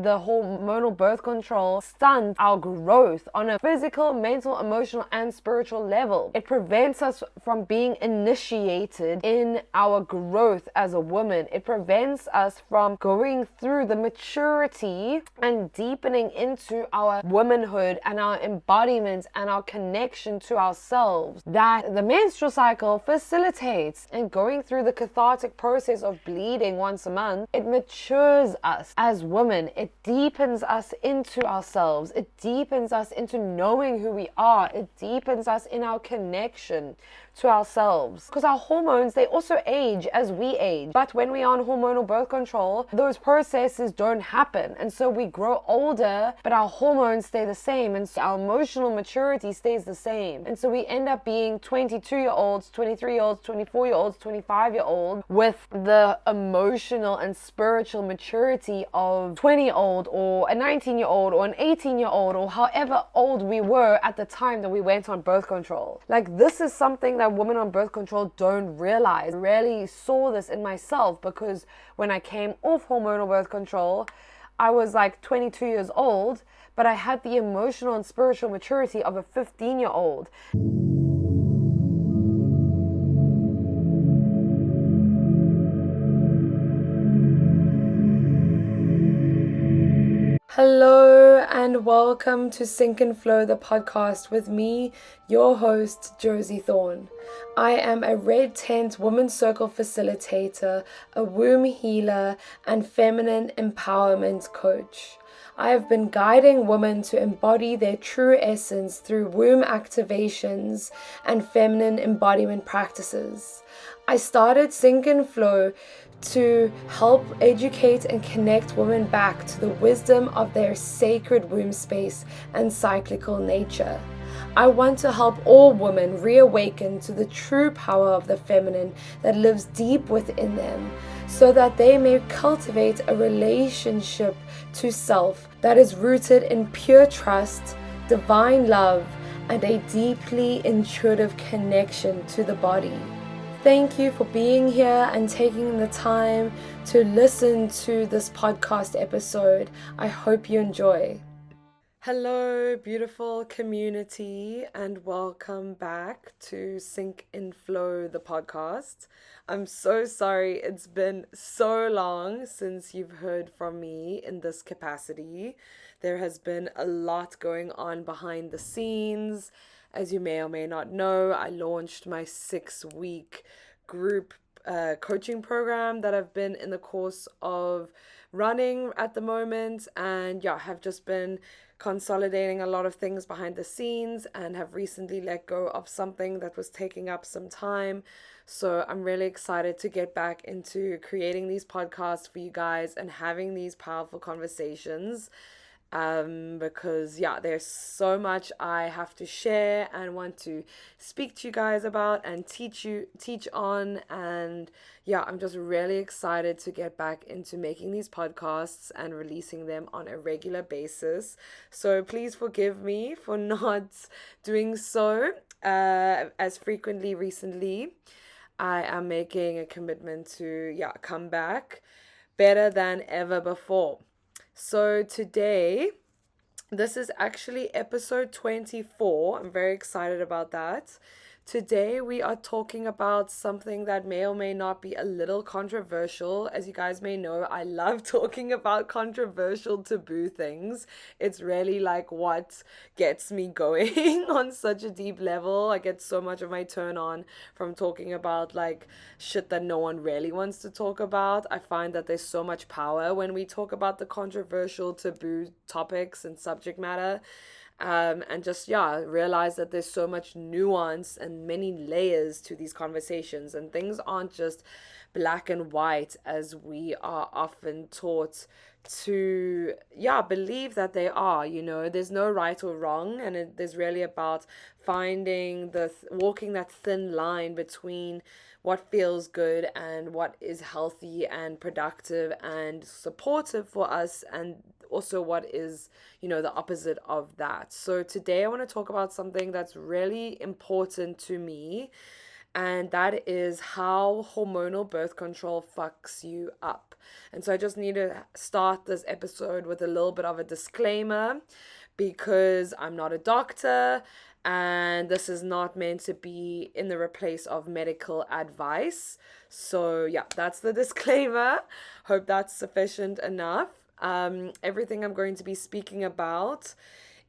the hormonal birth control stunts our growth on a physical, mental, emotional, and spiritual level. It prevents us from being initiated in our growth as a woman. It prevents us from going through the maturity and deepening into our womanhood and our embodiment and our connection to ourselves that the menstrual cycle facilitates. And going through the cathartic process of bleeding once a month, it matures us as women. It deepens us into ourselves. It deepens us into knowing who we are. It deepens us in our connection to ourselves, because our hormones, they also age as we age. But when we are on hormonal birth control, those processes don't happen, and so we grow older, but our hormones stay the same, and so our emotional maturity stays the same. And so we end up being 22-year-olds, 23-year-olds, 24-year-olds, 25-year-olds with the emotional and spiritual maturity of 20-year-old or a 19-year-old or an 18-year-old or however old we were at the time that we went on birth control. Like, this is something that women on birth control don't realize. I really saw this in myself, because when I came off hormonal birth control, I was like 22 years old, but I had the emotional and spiritual maturity of a 15-year-old. Hello and welcome to Sync and Flow, the podcast with me, your host, Josie Thorne. I am a Red Tent Women's Circle facilitator, a womb healer, and feminine empowerment coach. I have been guiding women to embody their true essence through womb activations and feminine embodiment practices. I started Sync and Flow to help educate and connect women back to the wisdom of their sacred womb space and cyclical nature. I want to help all women reawaken to the true power of the feminine that lives deep within them, so that they may cultivate a relationship to self that is rooted in pure trust, divine love, and a deeply intuitive connection to the body. Thank you for being here and taking the time to listen to this podcast episode. I hope you enjoy. Hello, beautiful community, and welcome back to Sync and Flow, the podcast. I'm so sorry it's been so long since you've heard from me in this capacity. There has been a lot going on behind the scenes. As you may or may not know, I launched my 6-week group coaching program that I've been in the course of running at the moment, and have just been consolidating a lot of things behind the scenes and have recently let go of something that was taking up some time. So I'm really excited to get back into creating these podcasts for you guys and having these powerful conversations. Because there's so much I have to share and want to speak to you guys about and teach on, and I'm just really excited to get back into making these podcasts and releasing them on a regular basis. So please forgive me for not doing so as frequently recently. I am making a commitment to come back better than ever before. So today, this is actually episode 24. I'm very excited about that. Today we are talking about something that may or may not be a little controversial. As you guys may know, I love talking about controversial taboo things. It's really like what gets me going on such a deep level. I get so much of my turn on from talking about like shit that no one really wants to talk about. I find that there's so much power when we talk about the controversial taboo topics and subject matter. And just realize that there's so much nuance and many layers to these conversations, and things aren't just black and white as we are often taught to believe that they are. There's no right or wrong, and there's really about finding walking that thin line between what feels good and what is healthy and productive and supportive for us, and also what is the opposite of that. So today I want to talk about something that's really important to me, and that is how hormonal birth control fucks you up. And so I just need to start this episode with a little bit of a disclaimer, because I'm not a doctor and this is not meant to be in the place of medical advice. So yeah, that's the disclaimer. Hope that's sufficient enough. Everything I'm going to be speaking about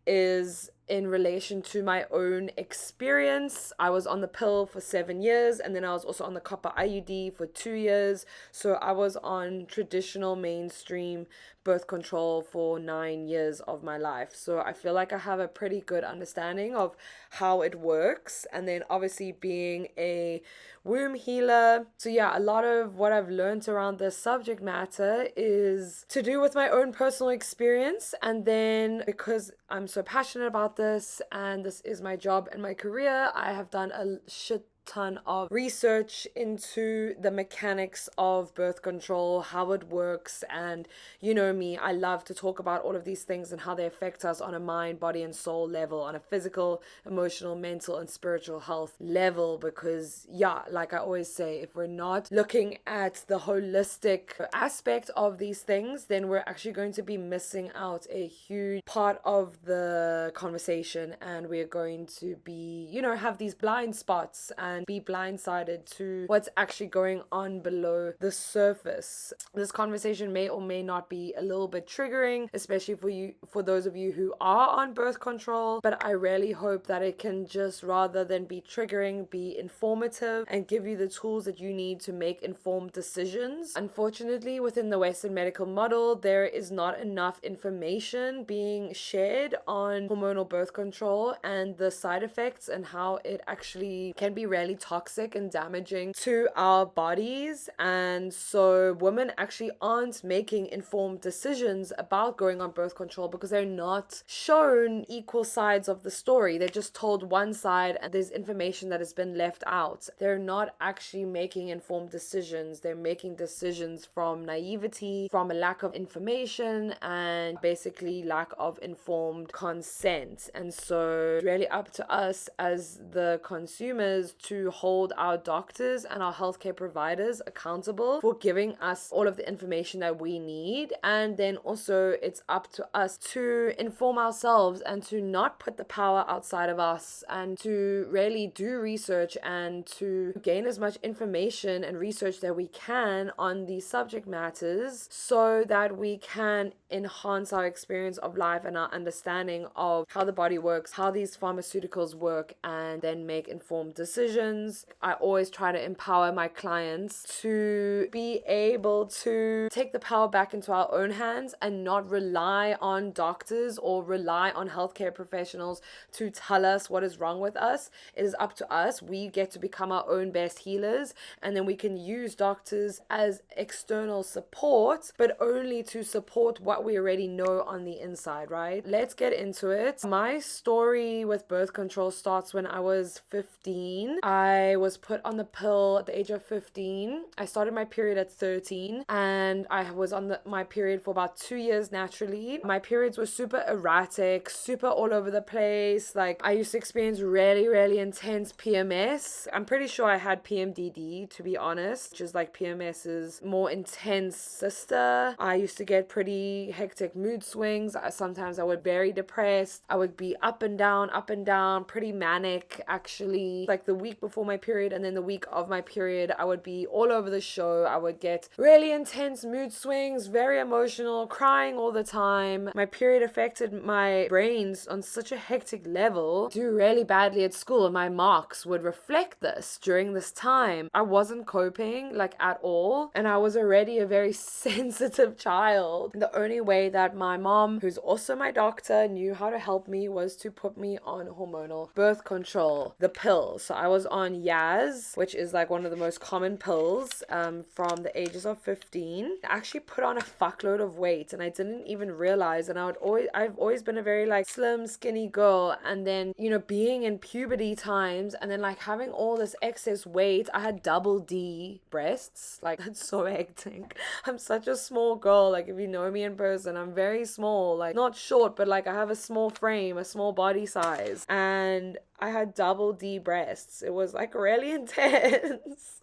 is in relation to my own experience. I was on the pill for 7 years, and then I was also on the copper IUD for 2 years. So I was on traditional mainstream birth control for 9 years of my life. So I feel like I have a pretty good understanding of how it works. And then obviously being a womb healer. So yeah, a lot of what I've learned around this subject matter is to do with my own personal experience. And then because I'm so passionate about this and this is my job and my career, I have done a shit ton of research into the mechanics of birth control, how it works, and you know me, I love to talk about all of these things and how they affect us on a mind, body, and soul level, on a physical, emotional, mental, and spiritual health level, because yeah, like I always say, if we're not looking at the holistic aspect of these things, then we're actually going to be missing out a huge part of the conversation, and we're going to be, you know, have these blind spots and be blindsided to what's actually going on below the surface. This conversation may or may not be a little bit triggering, especially for those of you who are on birth control, but I really hope that it can just, rather than be triggering, be informative and give you the tools that you need to make informed decisions. Unfortunately, within the Western medical model, there is not enough information being shared on hormonal birth control and the side effects and how it actually can be really toxic and damaging to our bodies. And so women actually aren't making informed decisions about going on birth control because they're not shown equal sides of the story. They're just told one side and there's information that has been left out. They're not actually making informed decisions. They're making decisions from naivety, from a lack of information, and basically lack of informed consent. And so it's really up to us as the consumers to hold our doctors and our healthcare providers accountable for giving us all of the information that we need. And then also it's up to us to inform ourselves and to not put the power outside of us, and to really do research and to gain as much information and research that we can on these subject matters, so that we can enhance our experience of life and our understanding of how the body works, how these pharmaceuticals work, and then make informed decisions. I always try to empower my clients to be able to take the power back into our own hands and not rely on doctors or rely on healthcare professionals to tell us what is wrong with us. It is up to us. We get to become our own best healers, and then we can use doctors as external support, but only to support what we already know on the inside, right? Let's get into it. My story with birth control starts when I was 15. I was put on the pill at the age of 15. I started my period at 13, and I was on my period for about 2 years naturally. My periods were super erratic, super all over the place. Like, I used to experience really, really intense PMS. I'm pretty sure I had PMDD, to be honest, which is like PMS's more intense sister. I used to get pretty hectic mood swings. Sometimes I would be very depressed. I would be up and down, pretty manic actually. Like the week before my period and then the week of my period, I would be all over the show. I would get really intense mood swings, very emotional, crying all the time. My period affected my brains on such a hectic level. Do really badly at school, and my marks would reflect this during this time. I wasn't coping like at all, and I was already a very sensitive child. The only way that my mom, who's also my doctor, knew how to help me was to put me on hormonal birth control, the pill. So I was on Yaz, which is like one of the most common pills from the ages of 15. I actually put on a fuckload of weight and I didn't even realize, and I've always been a very like slim, skinny girl, and then, you know, being in puberty times and then like having all this excess weight. I had double D breasts. Like, that's so hectic. I'm such a small girl. Like, if you know me in person, I'm very small, like not short, but like I have a small frame, a small body size. And I had double D breasts. It was like really intense.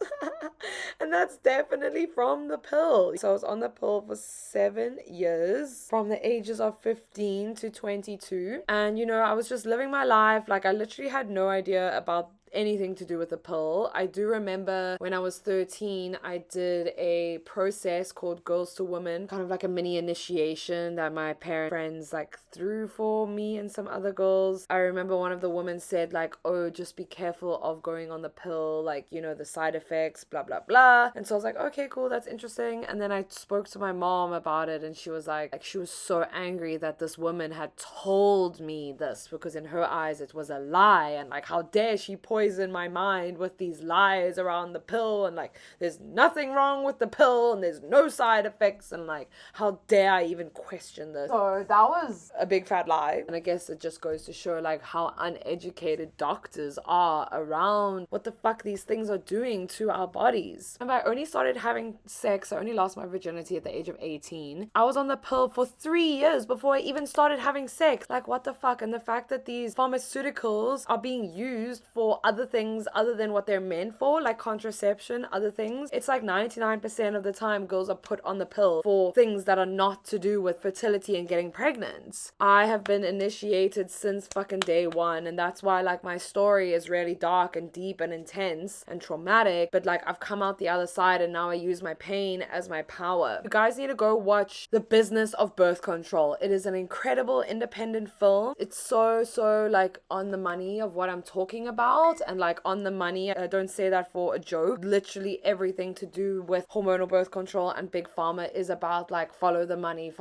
And that's definitely from the pill. So I was on the pill for 7 years, from the ages of 15 to 22. And I was just living my life. Like, I literally had no idea about anything to do with the pill. I do remember when I was 13, I did a process called Girls to Women, kind of like a mini initiation that my friends like threw for me and some other girls. I remember one of the women said like, oh, just be careful of going on the pill, like, the side effects, blah, blah, blah. And so I was like, okay, cool, that's interesting. And then I spoke to my mom about it, and she was like she was so angry that this woman had told me this, because in her eyes it was a lie, and like, how dare she poison my mind with these lies around the pill, and like, there's nothing wrong with the pill and there's no side effects, and like, how dare I even question this. So that was a big fat lie. And I guess it just goes to show like how uneducated doctors are around what the fuck these things are doing to our bodies. And I only started having sex, I only lost my virginity at the age of 18. I was on the pill for 3 years before I even started having sex. Like, what the fuck? And the fact that these pharmaceuticals are being used for other things other than what they're meant for, like contraception, other things. It's like 99% of the time girls are put on the pill for things that are not to do with fertility and getting pregnant. I have been initiated since fucking day one, and that's why like my story is really dark and deep and intense and traumatic, but like I've come out the other side, and now I use my pain as my power. You guys need to go watch The Business of Birth Control. It is an incredible independent film. It's so like on the money of what I'm talking about, and like on the money. I don't say that for a joke. Literally everything to do with hormonal birth control and big pharma is about like follow the money,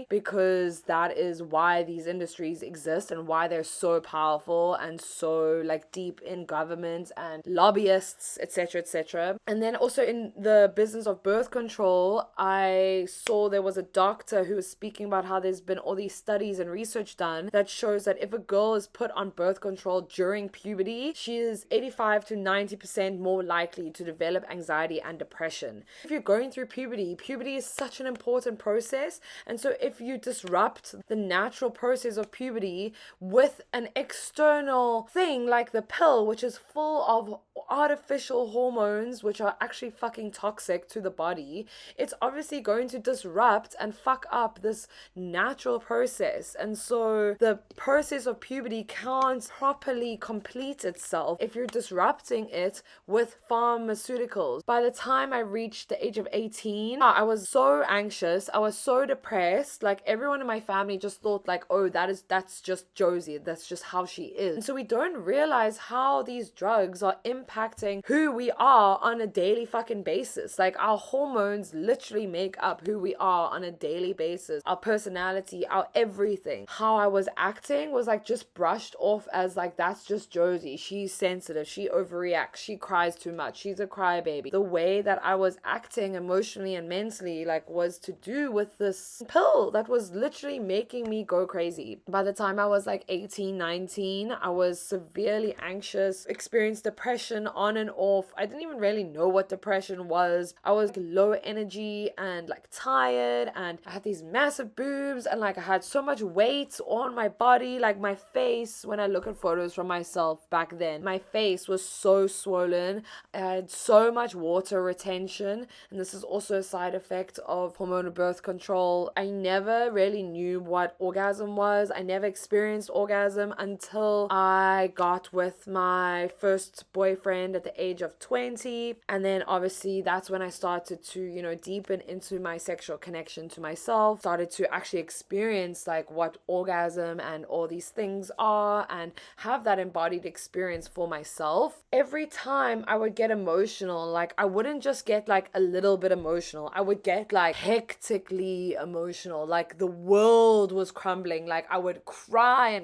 because that is why these industries exist and why they're so powerful and so like deep in government and lobbyists, etc. And then also in The Business of Birth Control, I saw there was a doctor who was speaking about how there's been all these studies and research done that shows that if a girl is put on birth control during puberty, she is 85 to 90% more likely to develop anxiety and depression. If you're going through puberty is such an important process, and so if you disrupt the natural process of puberty with an external thing like the pill, which is full of artificial hormones which are actually fucking toxic to the body, it's obviously going to disrupt and fuck up this natural process. And so the process of puberty can't properly complete itself if you're disrupting it with pharmaceuticals. By the time I reached the age of 18, I was so anxious, I was so depressed. Like, everyone in my family just thought like, oh, that's just Josie, that's just how she is. And so we don't realize how these drugs are impacting who we are on a daily fucking basis. Like, our hormones literally make up who we are on a daily basis. Our personality, our everything. How I was acting was like just brushed off as like, that's just Josie. She's sensitive. She overreacts. She cries too much. She's a crybaby. The way that I was acting emotionally and mentally like was to do with this pill that was literally making me go crazy. By the time I was like 18, 19, I was severely anxious, experienced depression on and off. I didn't even really know what depression was. I was low energy and like tired, and I had these massive boobs, and like I had so much weight on my body. Like, my face, when I look at photos from myself back then, my face was so swollen. I had so much water retention, and this is also a side effect of hormonal birth control. I never really knew what orgasm was. I never experienced orgasm until I got with my first boyfriend at the age of 20. And then obviously that's when I started to, deepen into my sexual connection to myself, started to actually experience like what orgasm and all these things are, and have that embodied experience for myself. Every time I would get emotional, like I wouldn't just get like a little bit emotional, I would get like hectically emotional, like the world was crumbling. Like, I would cry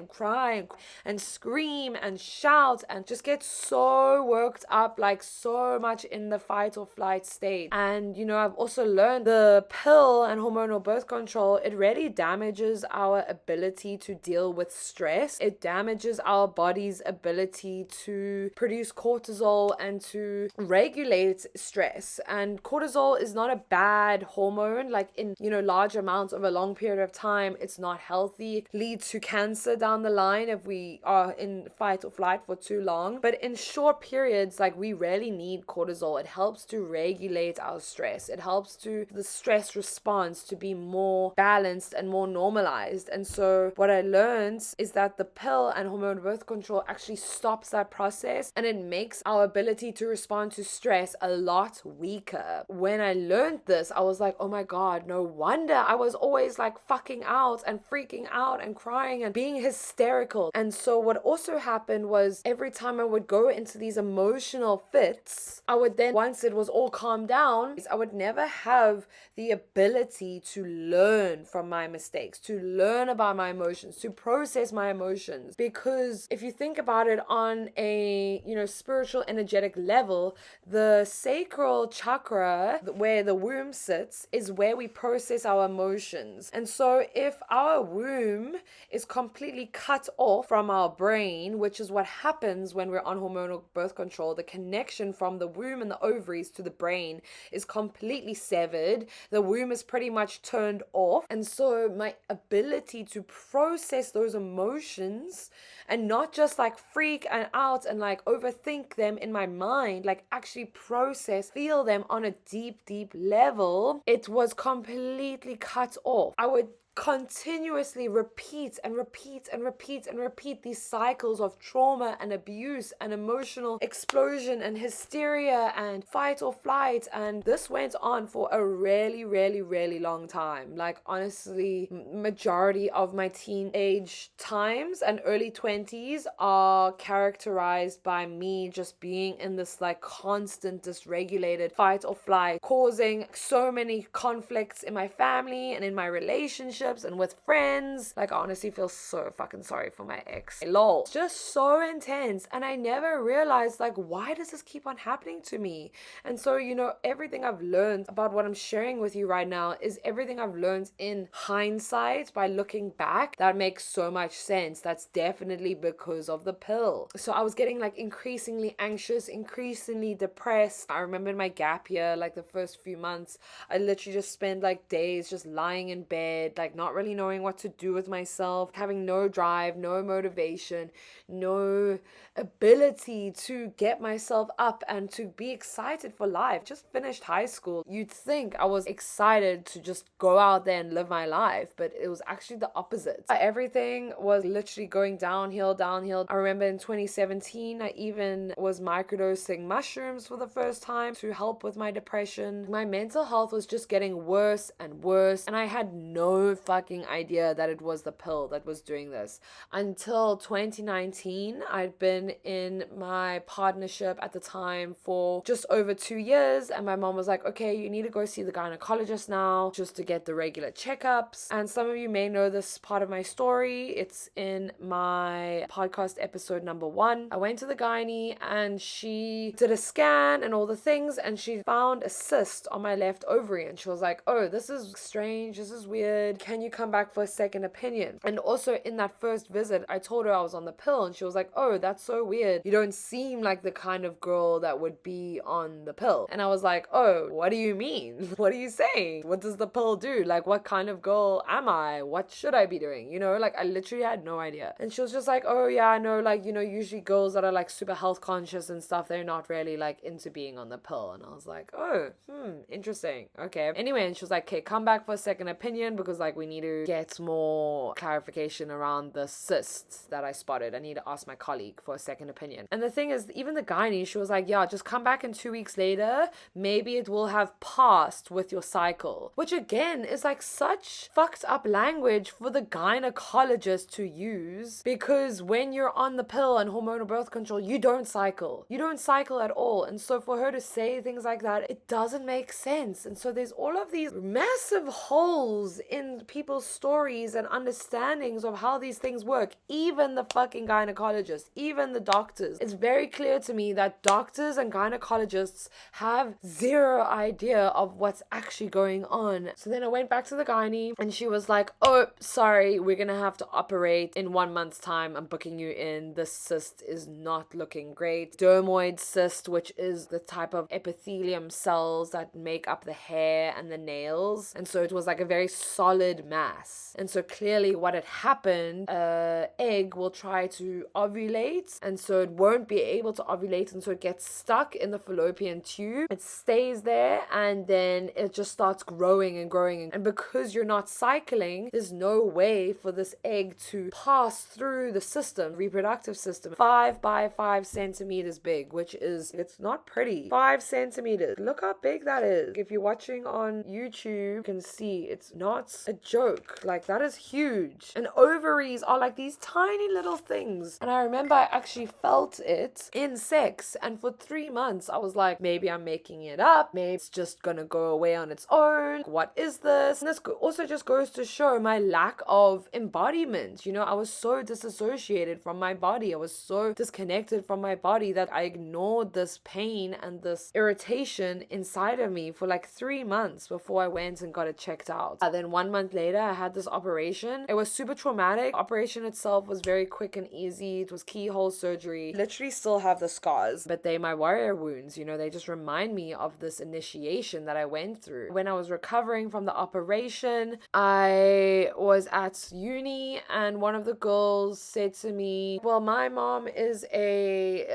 and scream and shout and just get so worked up, like so much in the fight or flight state. And I've also learned the pill and hormonal birth control, it really damages our ability to deal with stress. It damages our body's ability ability to produce cortisol and to regulate stress. And cortisol is not a bad hormone, like in, large amounts over a long period of time. It's not healthy. It leads to cancer down the line if we are in fight or flight for too long. But in short periods, like, we really need cortisol. It helps to regulate our stress. It helps to the stress response to be more balanced and more normalized. And so what I learned is that the pill and hormonal birth control actually stops that process, and it makes our ability to respond to stress a lot weaker. When I learned this, I was like, oh my God, no wonder I was always like fucking out and freaking out and crying and being hysterical. And so what also happened was every time I would go into these emotional fits, I would then, once it was all calmed down, I would never have the ability to learn from my mistakes, to learn about my emotions, to process my emotions. Because if you think about it on a, spiritual energetic level, the sacral chakra, where the womb sits, is where we process our emotions. And so if our womb is completely cut off from our brain, which is what happens when we're on hormonal birth control, the connection from the womb and the ovaries to the brain is completely severed. The womb is pretty much turned off. And so my ability to process those emotions and not just like freak and out and like overthink them in my mind, like actually process, feel them on a deep, deep level, it was completely cut off. I would continuously repeat these cycles of trauma and abuse and emotional explosion and hysteria and fight or flight. And this went on for a really, really, really long time. Like, honestly, majority of my teenage times and early 20s are characterized by me just being in this like constant dysregulated fight or flight, causing so many conflicts in my family and in my relationships and with friends. Like, I honestly feel so fucking sorry for my ex. Lol. It's just so intense. And I never realized, like, why does this keep on happening to me? And so, everything I've learned about what I'm sharing with you right now is everything I've learned in hindsight by looking back. That makes so much sense. That's definitely because of the pill. So I was getting like increasingly anxious, increasingly depressed. I remember in my gap year, like the first few months, I literally just spent like days just lying in bed, like not really knowing what to do with myself, having no drive, no motivation, no ability to get myself up and to be excited for life. Just finished high school. You'd think I was excited to just go out there and live my life, but it was actually the opposite. Everything was literally going downhill. I remember in 2017, I even was microdosing mushrooms for the first time to help with my depression. My mental health was just getting worse and worse, and I had no fucking idea that it was the pill that was doing this. Until 2019, I'd been in my partnership at the time for just over 2 years, and my mom was like, okay, you need to go see the gynecologist now just to get the regular checkups. And some of you may know this part of my story. It's in my podcast episode number 1. I went to the gynae and she did a scan and all the things, and she found a cyst on my left ovary, and she was like, oh, this is strange, this is weird, can you come back for a second opinion? And also in that first visit, I told her I was on the pill, and she was like, oh, that's so weird, you don't seem like the kind of girl that would be on the pill. And I was like, oh, what do you mean? What are you saying? What does the pill do? Like, what kind of girl am I? What should I be doing? Like, I literally had no idea. And she was just like, oh yeah, I know, like, usually girls that are like super health conscious and stuff, they're not really like into being on the pill. And I was like, oh, interesting, okay. Anyway, and she was like, okay, come back for a second opinion, because like we need to get more clarification around the cysts that I spotted. I need to ask my colleague for a second opinion. And the thing is, even the gynae, she was like, yeah, just come back in 2 weeks later, maybe it will have passed with your cycle. Which again is like such fucked up language for the gynecologist to use, because when you're on the pill and hormonal birth control, you don't cycle at all. And so for her to say things like that, it doesn't make sense. And so there's all of these massive holes in people's stories and understandings of how these things work, even the fucking gynecologists, even the doctors. It's very clear to me that doctors and gynecologists have zero idea of what's actually going on. So then I went back to the gynae and she was like, oh, sorry, we're gonna have to operate in 1 month's time. I'm booking you in. The cyst is not looking great. Dermoid cyst, which is the type of epithelium cells that make up the hair and the nails. And so it was like a very solid mass. And so clearly what had happened, egg will try to ovulate, and so it won't be able to ovulate, and so it gets stuck in the fallopian tube. It stays there, and then it just starts growing and growing. And because you're not cycling, there's no way for this egg to pass through the system, reproductive system. 5 by 5 centimeters big, which is, it's not pretty. 5 centimeters. Look how big that is. If you're watching on YouTube, you can see it's not a joke. Like, that is huge. And ovaries are like these tiny little things. And I remember I actually felt it in sex, and for 3 months I was like, maybe I'm making it up, maybe it's just gonna go away on its own. What is this? And this also just goes to show my lack of embodiment. You know, I was so disassociated from my body. I was so disconnected from my body that I ignored this pain and this irritation inside of me for like 3 months before I went and got it checked out. And then 1 month later I had this operation. It was super traumatic. Operation itself was very quick and easy. It was keyhole surgery. Literally still have the scars, but they my warrior wounds, you know, they just remind me of this initiation that I went through. When I was recovering from the operation, I was at uni, and one of the girls said to me, well, my mom is a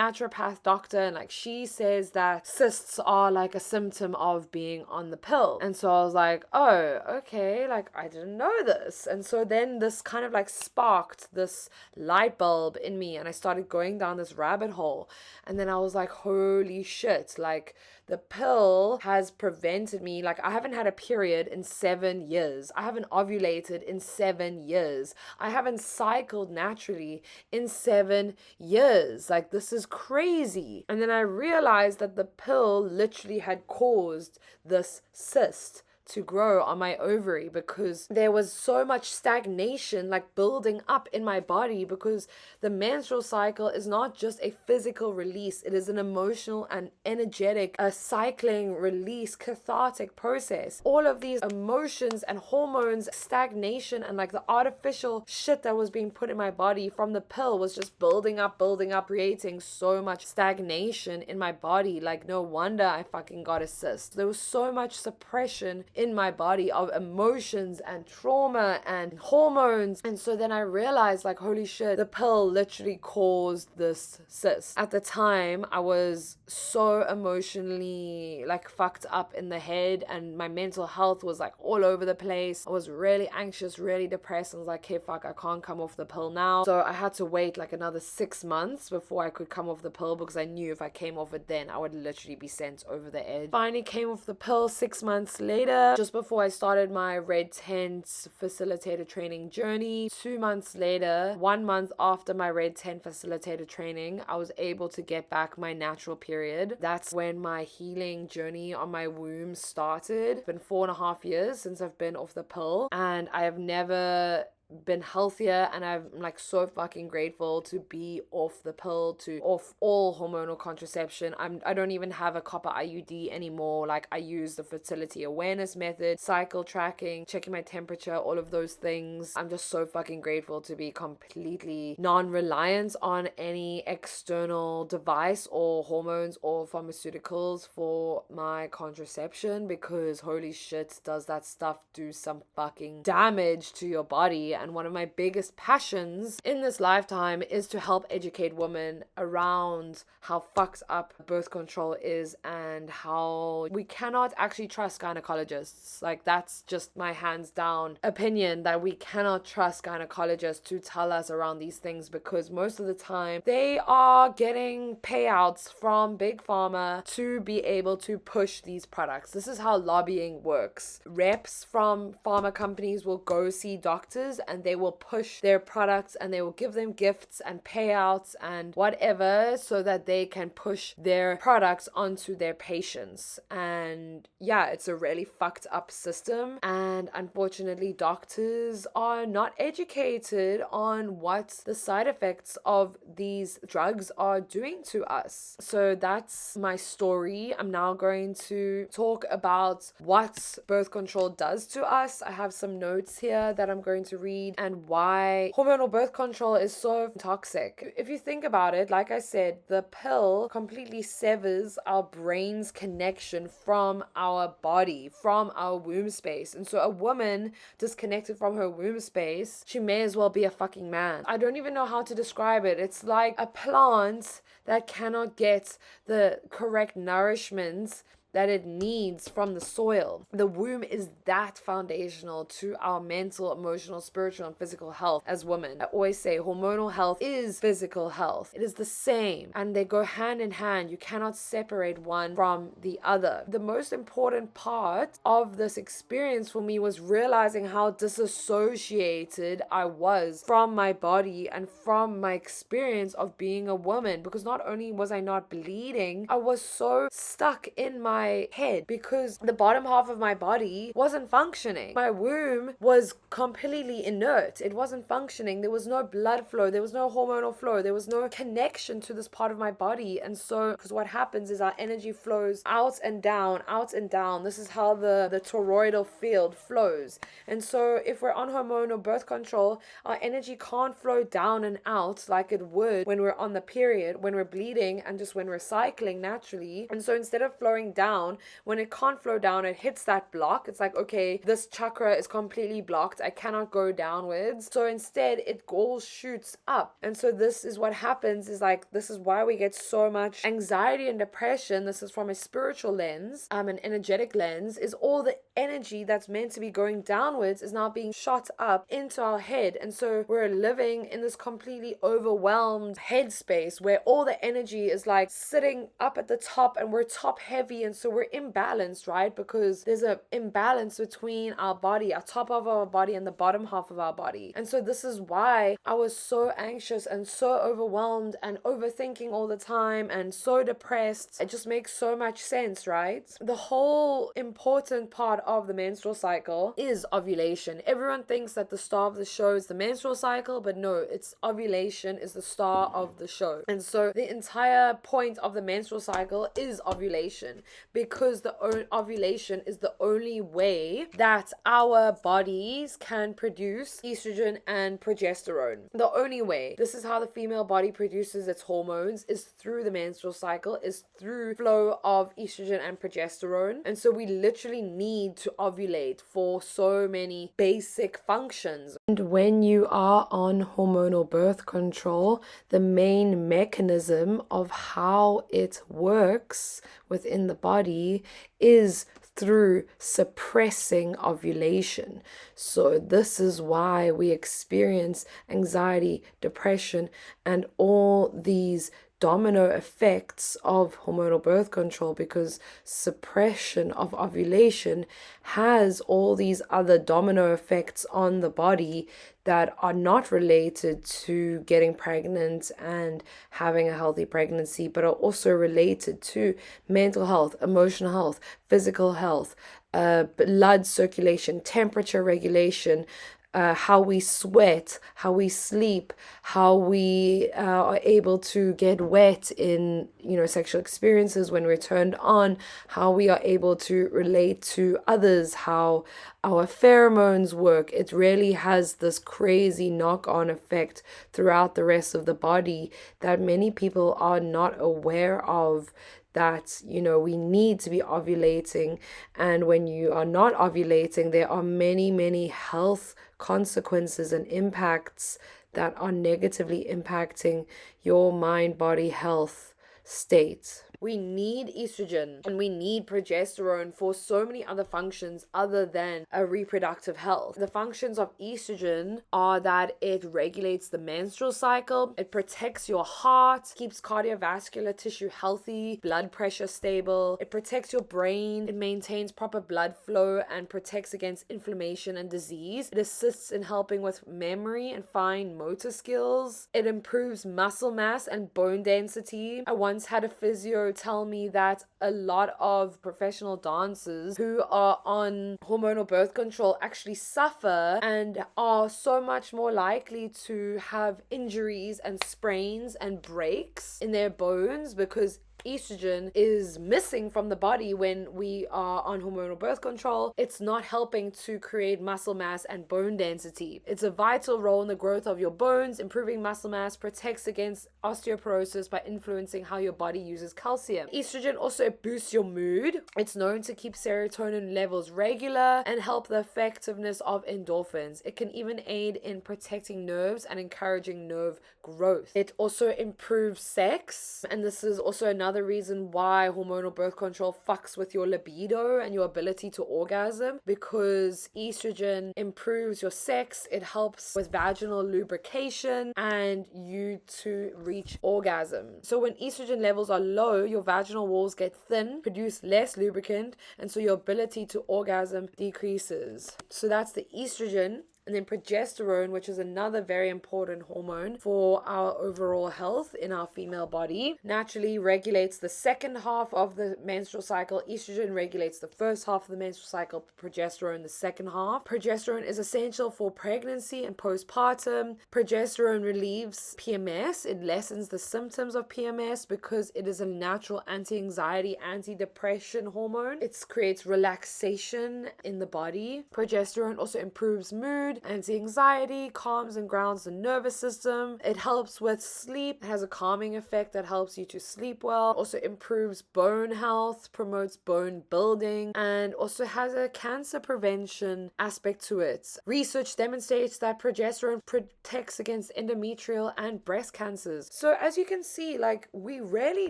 naturopath doctor, and like she says that cysts are like a symptom of being on the pill. And so I was like, oh, okay, like I didn't know this. And so then this kind of like sparked this light bulb in me, and I started going down this rabbit hole. And then I was like, holy shit, like the pill has prevented me. Like, I haven't had a period in 7 years. I haven't ovulated in 7 years. I haven't cycled naturally in 7 years. Like, this is crazy. And then I realized that the pill literally had caused this cyst to grow on my ovary, because there was so much stagnation like building up in my body, because the menstrual cycle is not just a physical release, it is an emotional and energetic cycling release, cathartic process. All of these emotions and hormones, stagnation, and like the artificial shit that was being put in my body from the pill was just building up, creating so much stagnation in my body. Like, no wonder I fucking got a cyst. There was so much suppression in my body of emotions and trauma and hormones. And so then I realized, like, holy shit, the pill literally caused this cyst. At the time, I was so emotionally like fucked up in the head, and my mental health was like all over the place. I was really anxious, really depressed, and I was like, hey, fuck, I can't come off the pill now. So I had to wait like another 6 months before I could come off the pill, because I knew if I came off it then I would literally be sent over the edge. Finally came off the pill 6 months later, just before I started my red tent facilitator training journey. 2 months later, 1 month after my red tent facilitator training, I was able to get back my natural period. That's when my healing journey on my womb started. It's been 4.5 years since I've been off the pill, and I have never been healthier, and I'm like so fucking grateful to be off the pill, off all hormonal contraception. I don't even have a copper IUD anymore. Like, I use the fertility awareness method, cycle tracking, checking my temperature, all of those things. I'm just so fucking grateful to be completely non-reliant on any external device or hormones or pharmaceuticals for my contraception, because holy shit, does that stuff do some fucking damage to your body. And one of my biggest passions in this lifetime is to help educate women around how fucked up birth control is, and how we cannot actually trust gynecologists. Like, that's just my hands down opinion, that we cannot trust gynecologists to tell us around these things, because most of the time they are getting payouts from big pharma to be able to push these products. This is how lobbying works. Reps from pharma companies will go see doctors and they will push their products and they will give them gifts and payouts and whatever so that they can push their products onto their patients. And yeah, it's a really fucked up system, and unfortunately doctors are not educated on what the side effects of these drugs are doing to us. So that's my story. I'm now going to talk about what birth control does to us. I have some notes here that I'm going to read, and why hormonal birth control is so toxic. If you think about it, like I said, the pill completely severs our brain's connection from our body, from our womb space. And so a woman disconnected from her womb space, she may as well be a fucking man. I don't even know how to describe it. It's like a plant that cannot get the correct nourishment that it needs from the soil. The womb is that foundational to our mental, emotional, spiritual, and physical health as women. I always say hormonal health is physical health. It is the same, and they go hand in hand. You cannot separate one from the other. The most important part of this experience for me was realizing how disassociated I was from my body and from my experience of being a woman, because not only was I not bleeding, I was so stuck in my head because the bottom half of my body wasn't functioning. My womb was completely inert. It wasn't functioning. There was no blood flow. There was no hormonal flow. There was no connection to this part of my body. And so, because what happens is our energy flows out and down, out and down. This is how the toroidal field flows. And so if we're on hormonal birth control, our energy can't flow down and out like it would when we're on the period, when we're bleeding, and just when we're cycling naturally. And so instead of flowing down, when it can't flow down, it hits that block. It's like, okay, this chakra is completely blocked. I cannot go downwards. So instead, it all shoots up. And so this is what happens, is like, this is why we get so much anxiety and depression. This is from a spiritual lens, an energetic lens, is all the energy that's meant to be going downwards is now being shot up into our head. And so we're living in this completely overwhelmed headspace where all the energy is like sitting up at the top, and we're top heavy, and so we're imbalanced, right? Because there's an imbalance between our body, our top of our body, and the bottom half of our body. And so this is why I was so anxious and so overwhelmed and overthinking all the time and so depressed. It just makes so much sense, right? The whole important part of the menstrual cycle is ovulation. Everyone thinks that the star of the show is the menstrual cycle, but no, it's ovulation is the star of the show. And so the entire point of the menstrual cycle is ovulation, because the ovulation is the only way that our bodies can produce estrogen and progesterone. The only way. This is how the female body produces its hormones, is through the menstrual cycle, is through flow of estrogen and progesterone. And so we literally need to ovulate for so many basic functions. And when you are on hormonal birth control, the main mechanism of how it works within the body is through suppressing ovulation. So this is why we experience anxiety, depression, and all these domino effects of hormonal birth control, because suppression of ovulation has all these other domino effects on the body that are not related to getting pregnant and having a healthy pregnancy, but are also related to mental health, emotional health, physical health, blood circulation, temperature regulation, how we sweat, how we sleep, how we are able to get wet in, sexual experiences when we're turned on, how we are able to relate to others, how our pheromones work. It really has this crazy knock-on effect throughout the rest of the body that many people are not aware of, that, we need to be ovulating. And when you are not ovulating, there are many, many health consequences and impacts that are negatively impacting your mind-body health state. We need estrogen and we need progesterone for so many other functions other than a reproductive health. The functions of estrogen are that it regulates the menstrual cycle, it protects your heart, keeps cardiovascular tissue healthy, blood pressure stable, it protects your brain, it maintains proper blood flow and protects against inflammation and disease. It assists in helping with memory and fine motor skills. It improves muscle mass and bone density. I once had a physio tell me that a lot of professional dancers who are on hormonal birth control actually suffer and are so much more likely to have injuries and sprains and breaks in their bones because estrogen is missing from the body when we are on hormonal birth control. It's not helping to create muscle mass and bone density. It's a vital role in the growth of your bones, improving muscle mass, protects against osteoporosis by influencing how your body uses calcium. Estrogen also boosts your mood. It's known to keep serotonin levels regular and help the effectiveness of endorphins. It can even aid in protecting nerves and encouraging nerve growth. It also improves sex, and this is also another reason why hormonal birth control fucks with your libido and your ability to orgasm, because estrogen improves your sex. It helps with vaginal lubrication and you to reach orgasm. So when estrogen levels are low, your vaginal walls get thin, produce less lubricant, and so your ability to orgasm decreases. So that's the estrogen. And then progesterone, which is another very important hormone for our overall health in our female body, naturally regulates the second half of the menstrual cycle. Estrogen regulates the first half of the menstrual cycle, progesterone the second half. Progesterone is essential for pregnancy and postpartum. Progesterone relieves PMS. It lessens the symptoms of PMS because it is a natural anti-anxiety, anti-depression hormone. It creates relaxation in the body. Progesterone also improves mood, anti-anxiety, calms and grounds the nervous system. It helps with sleep. It has a calming effect that helps you to sleep well. Also improves bone health, promotes bone building, and also has a cancer prevention aspect to it. Research demonstrates that progesterone protects against endometrial and breast cancers. So as you can see, like, we really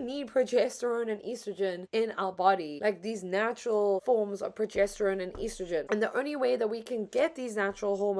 need progesterone and estrogen in our body, like these natural forms of progesterone and estrogen. And the only way that we can get these natural hormones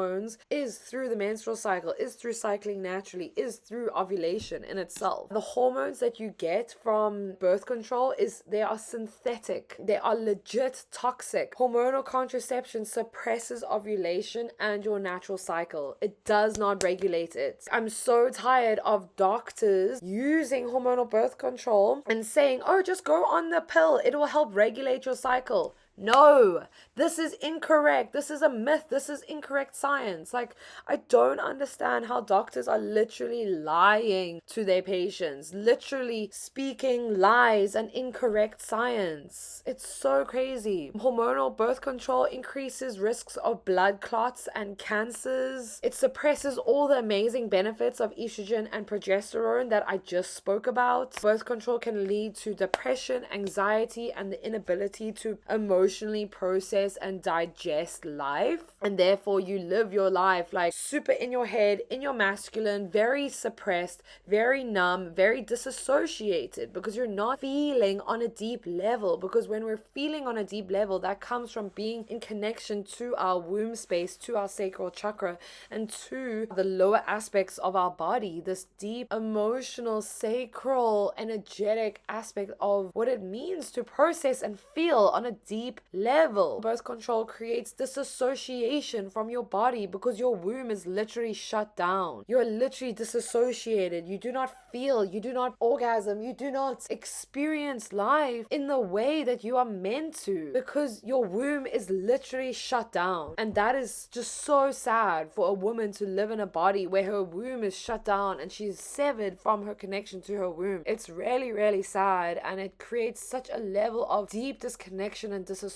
is through the menstrual cycle, is through cycling naturally, is through ovulation in itself. The hormones that you get from birth control they are synthetic. They are legit toxic. Hormonal contraception suppresses ovulation and your natural cycle. It does not regulate it. I'm so tired of doctors using hormonal birth control and saying, oh, just go on the pill. It will help regulate your cycle. No, this is incorrect. This is a myth. This is incorrect science. Like, I don't understand how doctors are literally lying to their patients, literally speaking lies and incorrect science. It's so crazy. Hormonal birth control increases risks of blood clots and cancers. It suppresses all the amazing benefits of estrogen and progesterone that I just spoke about. Birth control can lead to depression, anxiety, and the inability to emotionally process and digest life, and therefore you live your life like super in your head, in your masculine, very suppressed, very numb, very disassociated, because you're not feeling on a deep level. Because when we're feeling on a deep level, that comes from being in connection to our womb space, to our sacral chakra, and to the lower aspects of our body, this deep emotional, sacral, energetic aspect of what it means to process and feel on a deep level. Birth control creates disassociation from your body because your womb is literally shut down. You're literally disassociated. You do not feel, you do not orgasm, you do not experience life in the way that you are meant to, because your womb is literally shut down. And that is just so sad for a woman to live in a body where her womb is shut down and she's severed from her connection to her womb. It's really, really sad, and it creates such a level of deep disconnection and disassociation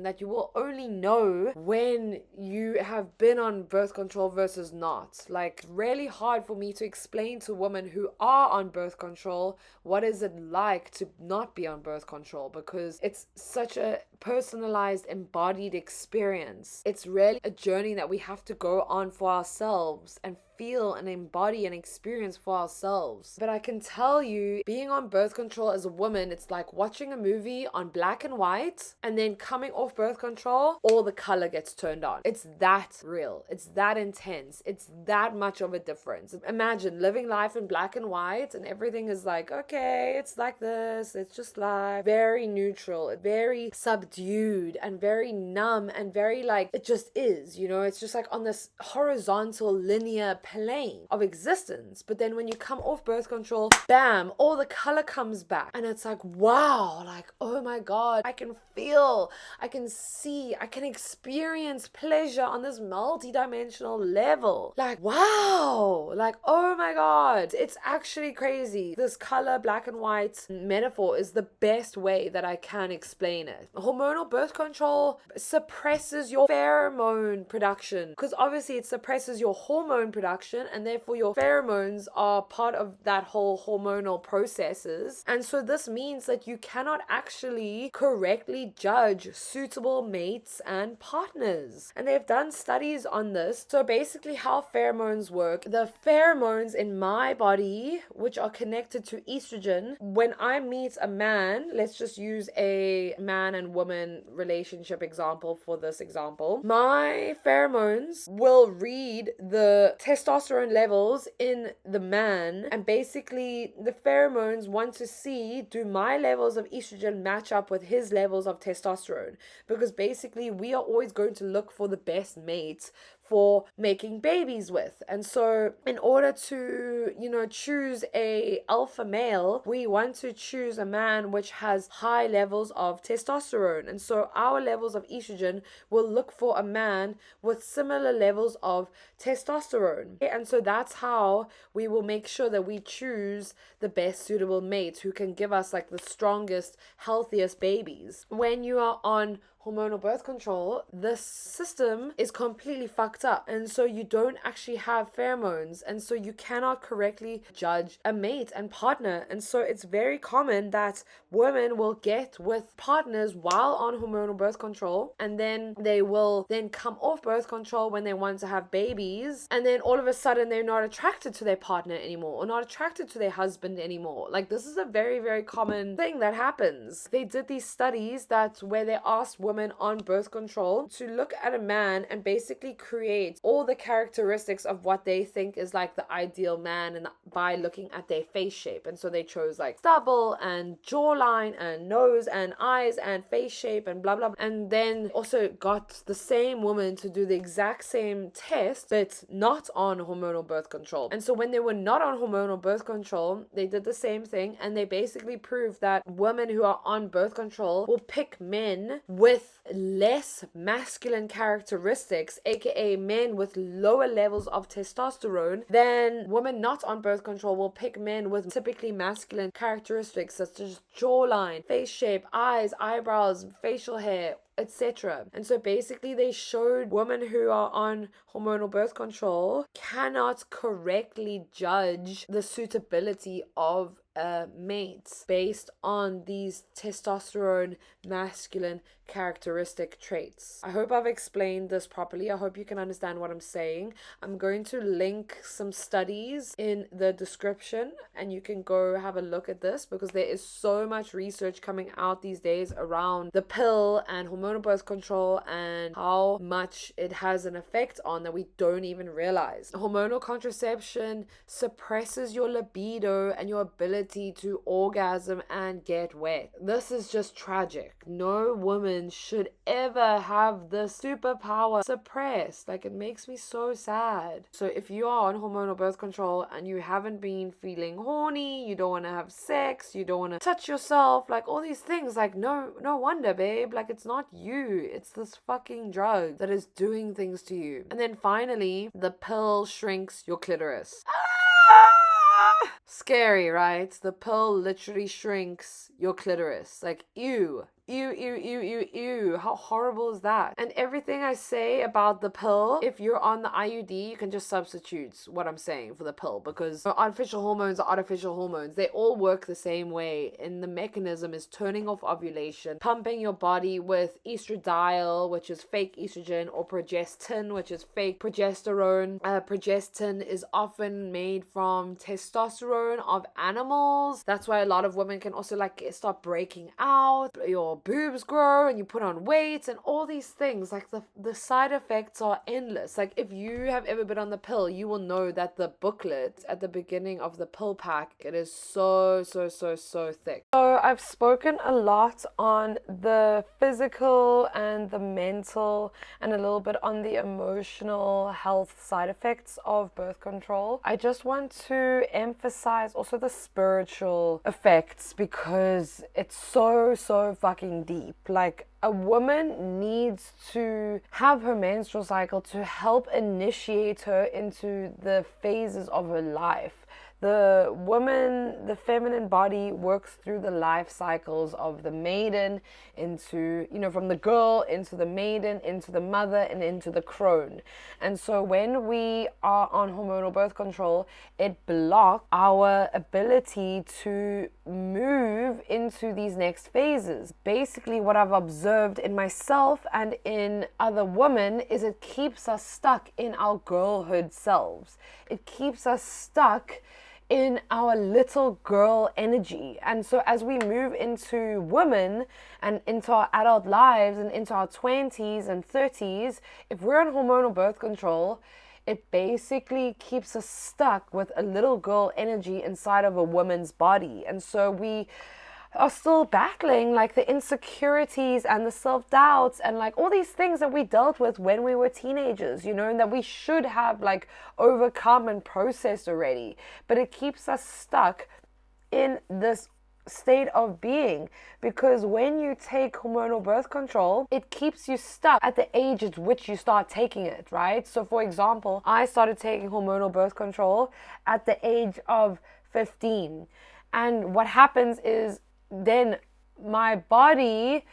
that you will only know when you have been on birth control versus not. Like, really hard for me to explain to women who are on birth control what is it like to not be on birth control, because it's such a personalized, embodied experience. It's really a journey that we have to go on for ourselves and feel and embody and experience for ourselves. But I can tell you, being on birth control as a woman, it's like watching a movie on black and white and then coming off birth control, all the color gets turned on. It's that real. It's that intense. It's that much of a difference. Imagine living life in black and white and everything is like, okay, it's like this. It's just life. Very neutral, very subdued and very numb and very like, it just is, you know, it's just like on this horizontal linear plane of existence. But then when you come off birth control, bam, all the color comes back and it's like, wow, like, oh my God, I can feel, I can see, I can experience pleasure on this multi-dimensional level. Like, wow, like, oh my God, it's actually crazy. This color black and white metaphor is the best way that I can explain it. Hormonal birth control suppresses your pheromone production because obviously it suppresses your hormone production and therefore your pheromones are part of that whole hormonal processes. And so this means that you cannot actually correctly judge suitable mates and partners. And they've done studies on this. So basically how pheromones work, the pheromones in my body, which are connected to estrogen, when I meet a man, let's just use a man and woman relationship example for this example, my pheromones will read the testosterone levels in the man, and basically the pheromones want to see, do my levels of estrogen match up with his levels of testosterone? Because basically we are always going to look for the best mate for making babies with. And so in order to, you know, choose a alpha male, we want to choose a man which has high levels of testosterone. And so our levels of estrogen will look for a man with similar levels of testosterone. And so that's how we will make sure that we choose the best suitable mate who can give us like the strongest, healthiest babies. When you are on hormonal birth control, this system is completely fucked up, and so you don't actually have pheromones, and so you cannot correctly judge a mate and partner. And so it's very common that women will get with partners while on hormonal birth control, and then they will then come off birth control when they want to have babies, and then all of a sudden they're not attracted to their partner anymore or not attracted to their husband anymore. Like, this is a very, very common thing that happens. They did these studies that where they asked women on birth control to look at a man and basically create all the characteristics of what they think is like the ideal man, and by looking at their face shape. And so they chose like stubble and jawline and nose and eyes and face shape and blah blah blah. And then also got the same woman to do the exact same test but not on hormonal birth control. And so when they were not on hormonal birth control, they did the same thing, and they basically proved that women who are on birth control will pick men with less masculine characteristics, aka men with lower levels of testosterone, than women not on birth control will pick men with typically masculine characteristics such as jawline, face shape, eyes, eyebrows, facial hair, etc. And so basically they showed women who are on hormonal birth control cannot correctly judge the suitability of a mate based on these testosterone masculine characteristic traits. I hope I've explained this properly. I hope you can understand what I'm saying. I'm going to link some studies in the description and you can go have a look at this, because there is so much research coming out these days around the pill and hormonal birth control and how much it has an effect on that we don't even realize. Hormonal contraception suppresses your libido and your ability to orgasm and get wet. This is just tragic. No woman should ever have this superpower suppressed. Like, it makes me so sad. So if you are on hormonal birth control and you haven't been feeling horny, you don't want to have sex, you don't want to touch yourself, like all these things, like no wonder, babe. Like, it's not you, it's this fucking drug that is doing things to you. And then finally, the pill shrinks your clitoris. Scary, right? The pill literally shrinks your clitoris. Like, ew. Ew, ew, ew, ew, ew. How horrible is that? And everything I say about the pill, if you're on the IUD, you can just substitute what I'm saying for the pill, because artificial hormones are artificial hormones. They all work the same way. And the mechanism is turning off ovulation, pumping your body with estradiol, which is fake estrogen, or progestin, which is fake progesterone. Progestin is often made from testosterone of animals. That's why a lot of women can also like start breaking out, your boobs grow, and you put on weight and all these things. Like the side effects are endless. Like if you have ever been on the pill, you will know that the booklet at the beginning of the pill pack, it is so thick. So I've spoken a lot on the physical and the mental and a little bit on the emotional health side effects of birth control. I just want to emphasize also the spiritual effects, because it's so fucking deep. Like, a woman needs to have her menstrual cycle to help initiate her into the phases of her life. The woman, the feminine body, works through the life cycles of the maiden into, from the girl into the maiden, into the mother, and into the crone. And so when we are on hormonal birth control, it blocks our ability to move into these next phases. Basically, what I've observed in myself and in other women is it keeps us stuck in our girlhood selves. It keeps us stuck in our little girl energy. And so as we move into women and into our adult lives and into our 20s and 30s, if we're on hormonal birth control, it basically keeps us stuck with a little girl energy inside of a woman's body. And so we are still battling like the insecurities and the self-doubts and like all these things that we dealt with when we were teenagers, and that we should have like overcome and processed already. But it keeps us stuck in this state of being, because when you take hormonal birth control, it keeps you stuck at the age at which you start taking it, right? So for example, I started taking hormonal birth control at the age of 15. And what happens is then my body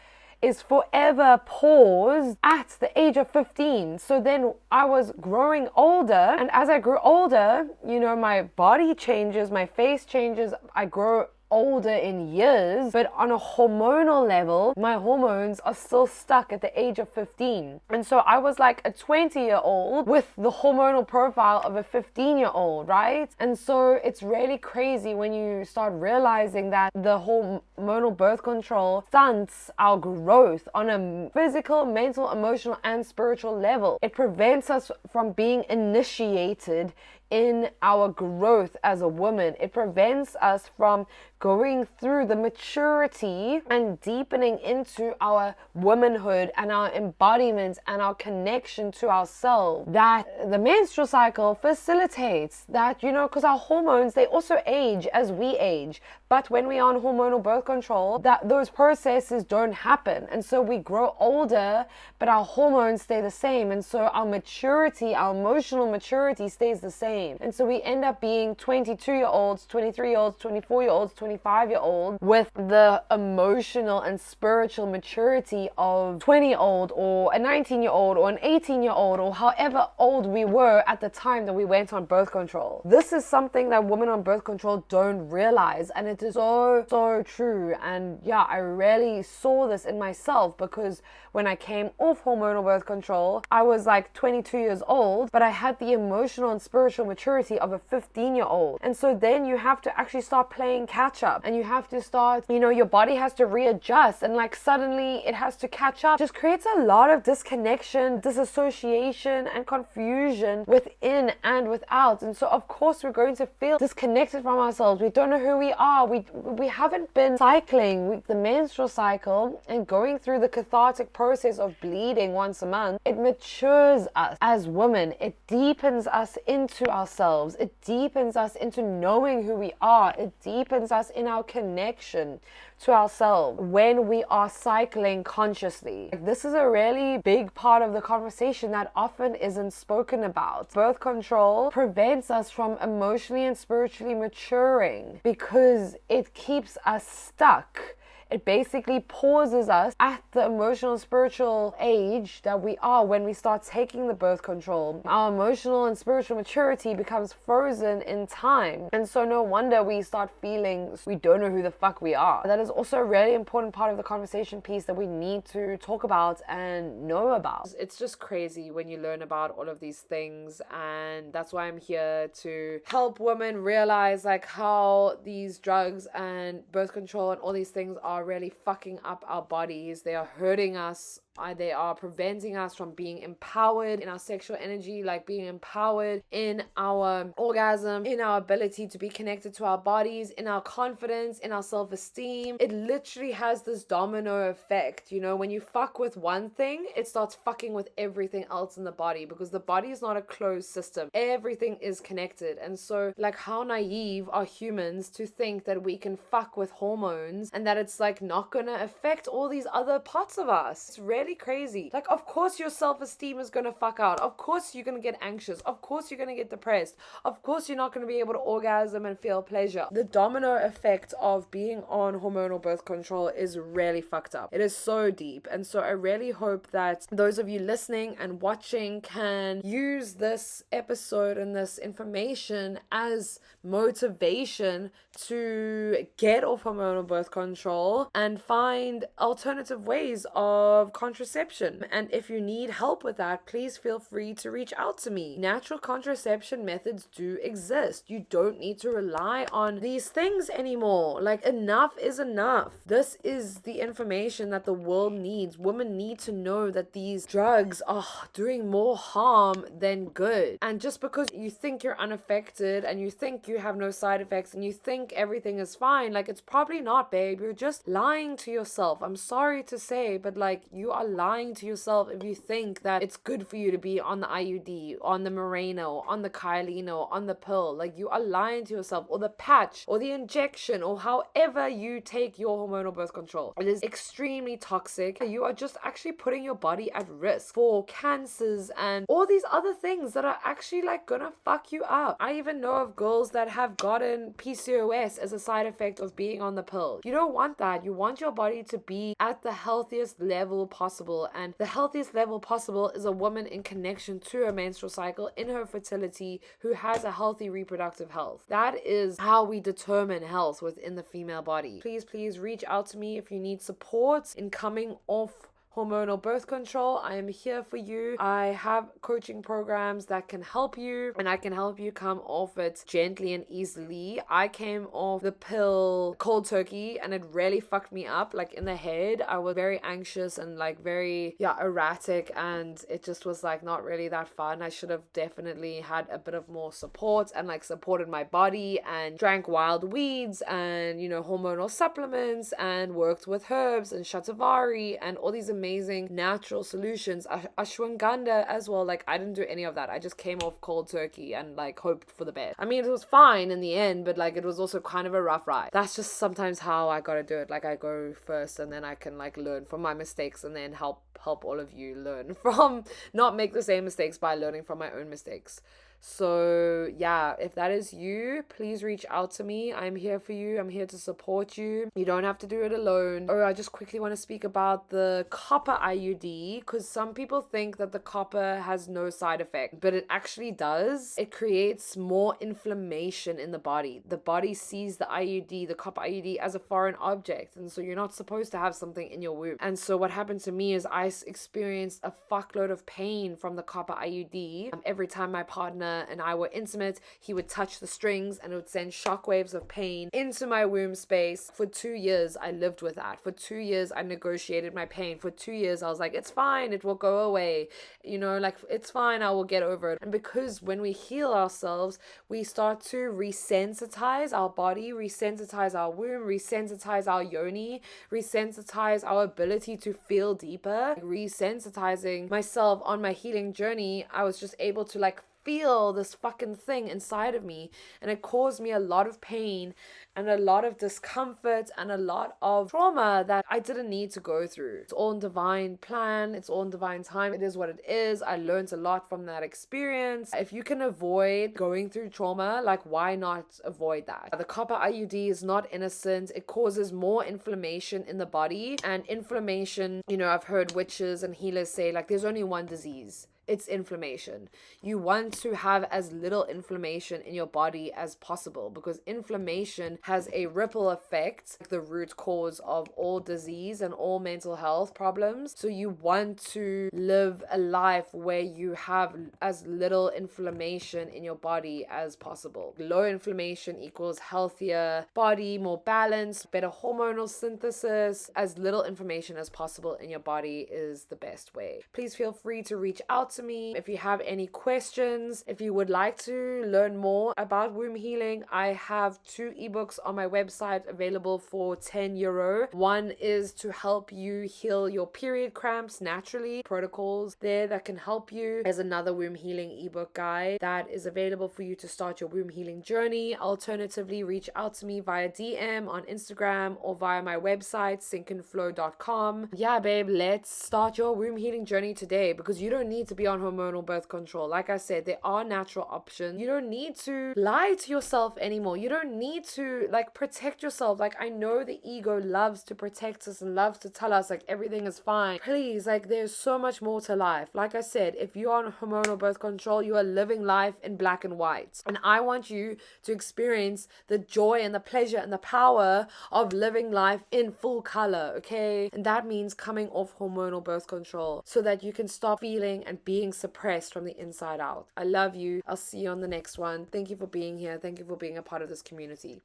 is forever paused at the age of 15. So then I was growing older, and as I grew older, my body changes, my face changes, I grow older in years, but on a hormonal level, my hormones are still stuck at the age of 15. And so I was like a 20-year-old with the hormonal profile of a 15-year-old, right? And so it's really crazy when you start realizing that the hormonal birth control stunts our growth on a physical, mental, emotional, and spiritual level. It prevents us from being initiated in our growth as a woman. It prevents us from going through the maturity and deepening into our womanhood and our embodiment and our connection to ourselves that the menstrual cycle facilitates. That, because our hormones, they also age as we age. But when we are on hormonal birth control, those processes don't happen. And so we grow older, but our hormones stay the same. And so our maturity, our emotional maturity stays the same. And so we end up being 22-year-olds, 23-year-olds, 24-year-olds, 25-year-olds with the emotional and spiritual maturity of 20-year-old or a 19-year-old or an 18-year-old or however old we were at the time that we went on birth control. This is something that women on birth control don't realize, and it is so true. And yeah, I really saw this in myself, because when I came off hormonal birth control, I was like 22 years old, but I had the emotional and spiritual maturity of a 15-year-old. And so then you have to actually start playing catch up, and you have to start, your body has to readjust, and like suddenly it has to catch up. It just creates a lot of disconnection, disassociation, and confusion within and without. And so of course we're going to feel disconnected from ourselves. We don't know who we are. We haven't been cycling the menstrual cycle and going through the cathartic process of bleeding once a month. It matures us as women. It deepens us into ourselves. It deepens us into knowing who we are. It deepens us in our connection to ourselves when we are cycling consciously. This is a really big part of the conversation that often isn't spoken about. Birth control prevents us from emotionally and spiritually maturing because it keeps us stuck It basically pauses us at the emotional and spiritual age that we are when we start taking the birth control. Our emotional and spiritual maturity becomes frozen in time. And so no wonder we start feeling we don't know who the fuck we are. That is also a really important part of the conversation piece that we need to talk about and know about. It's just crazy when you learn about all of these things, and that's why I'm here to help women realize like how these drugs and birth control and all these things are really fucking up our bodies. They are hurting us. They are preventing us from being empowered in our sexual energy, like being empowered in our orgasm, in our ability to be connected to our bodies, in our confidence, in our self-esteem. It literally has this domino effect. You know, when you fuck with one thing, it starts fucking with everything else in the body, because the body is not a closed system. Everything is connected. And so, like, how naive are humans to think that we can fuck with hormones and that it's like not gonna affect all these other parts of us? It's really crazy. Like, of course your self-esteem is gonna fuck out. Of course you're gonna get anxious. Of course you're gonna get depressed. Of course you're not gonna be able to orgasm and feel pleasure. The domino effect of being on hormonal birth control is really fucked up. It is so deep. And so I really hope that those of you listening and watching can use this episode and this information as motivation to get off hormonal birth control and find alternative ways of contraception. And if you need help with that, please feel free to reach out to me. Natural contraception methods do exist. You don't need to rely on these things anymore. Like, enough is enough. This is the information that the world needs. Women need to know that these drugs are doing more harm than good. And just because you think you're unaffected and you think you have no side effects and you think everything is fine, like, it's probably not, babe. You're just lying to yourself. I'm sorry to say, but like, you are lying to yourself if you think that it's good for you to be on the IUD, on the Mirena, on the Kyleeno, on the pill. Like, you are lying to yourself, or the patch, or the injection, or however you take your hormonal birth control. It is extremely toxic. You are just actually putting your body at risk for cancers and all these other things that are actually like gonna fuck you up. I even know of girls that have gotten PCOS as a side effect of being on the pill. You don't want that. You want your body to be at the healthiest level possible, and the healthiest level possible is a woman in connection to her menstrual cycle, in her fertility, who has a healthy reproductive health. That is how we determine health within the female body. Please reach out to me if you need support in coming off hormonal birth control. I am here for you. I have coaching programs that can help you, and I can help you come off it gently and easily. I came off the pill cold turkey, and it really fucked me up, like in the head. I was very anxious and like very erratic, and it just was like not really that fun. I should have definitely had a bit of more support and like supported my body and drank wild weeds and, you know, hormonal supplements and worked with herbs and shatavari and all these amazing natural solutions, ashwagandha as well. Like, I didn't do any of that. I just came off cold turkey and like hoped for the best. I mean, it was fine in the end, but like it was also kind of a rough ride. That's just sometimes how I gotta do it. Like, I go first and then I can like learn from my mistakes and then help all of you learn from, not make the same mistakes by learning from my own mistakes. So yeah, if that is you, please reach out to me. I'm here for you. I'm here to support you. You don't have to do it alone. Oh, I just quickly want to speak about the copper IUD, because some people think that the copper has no side effect, but it actually does. It creates more inflammation in the body. The body sees the IUD, the copper IUD, as a foreign object, and so you're not supposed to have something in your womb. And so what happened to me is I experienced a fuckload of pain from the copper IUD. Every time my partner and I were intimate, he would touch the strings and it would send shockwaves of pain into my womb space. For 2 years, I lived with that. For 2 years, I negotiated my pain. For 2 years, I was like, it's fine, it will go away. You know, like, it's fine, I will get over it. And because when we heal ourselves, we start to resensitize our body, resensitize our womb, resensitize our yoni, resensitize our ability to feel deeper. Resensitizing myself on my healing journey, I was just able to like feel this fucking thing inside of me, and it caused me a lot of pain and a lot of discomfort and a lot of trauma that I didn't need to go through. It's all in divine plan, it's all in divine time. It is what it is. I learned a lot from that experience. If you can avoid going through trauma, like, why not avoid that? The copper IUD is not innocent. It causes more inflammation in the body, and inflammation, I've heard witches and healers say, like, there's only one disease. It's inflammation. You want to have as little inflammation in your body as possible, because inflammation has a ripple effect, like the root cause of all disease and all mental health problems. So you want to live a life where you have as little inflammation in your body as possible. Low inflammation equals healthier body, more balanced, better hormonal synthesis. As little inflammation as possible in your body is the best way. Please feel free to reach out to me if you have any questions. If you would like to learn more about womb healing, I have 2 ebooks on my website available for €10. One is to help you heal your period cramps naturally, protocols there that can help you. There's another womb healing ebook guide that is available for you to start your womb healing journey. Alternatively, reach out to me via DM on Instagram or via my website, cking.flow.com. Yeah, babe, let's start your womb healing journey today, because you don't need to be on hormonal birth control. Like I said, there are natural options. You don't need to lie to yourself anymore. You don't need to protect yourself. I know the ego loves to protect us and loves to tell us everything is fine. Please, there's so much more to life. Like I said, if you're on hormonal birth control, you are living life in black and white. And I want you to experience the joy and the pleasure and the power of living life in full color, okay? And that means coming off hormonal birth control so that you can stop feeling and being suppressed from the inside out. I love you. I'll see you on the next one. Thank you for being here. Thank you for being a part of this community.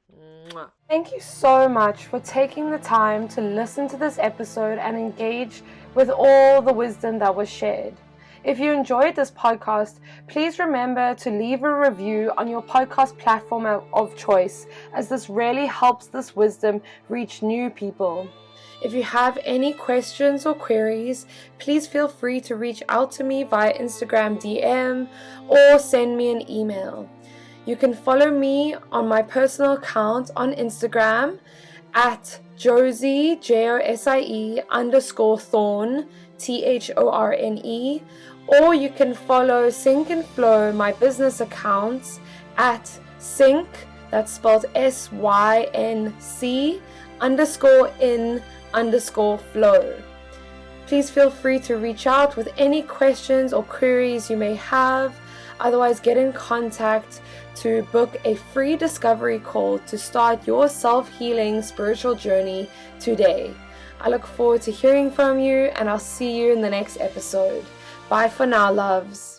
Mwah. Thank you so much for taking the time to listen to this episode and engage with all the wisdom that was shared. If you enjoyed this podcast, please remember to leave a review on your podcast platform of choice, as this really helps this wisdom reach new people. If you have any questions or queries, please feel free to reach out to me via Instagram DM or send me an email. You can follow me on my personal account on Instagram at Josie, Josie _Thorne, THORNE, or you can follow Sync and Flow, my business accounts, at Sync, that's spelled SYNC _in_flow. Please feel free to reach out with any questions or queries you may have. Otherwise, get in contact to book a free discovery call to start your self-healing spiritual journey today. I look forward to hearing from you, and I'll see you in the next episode. Bye for now, loves.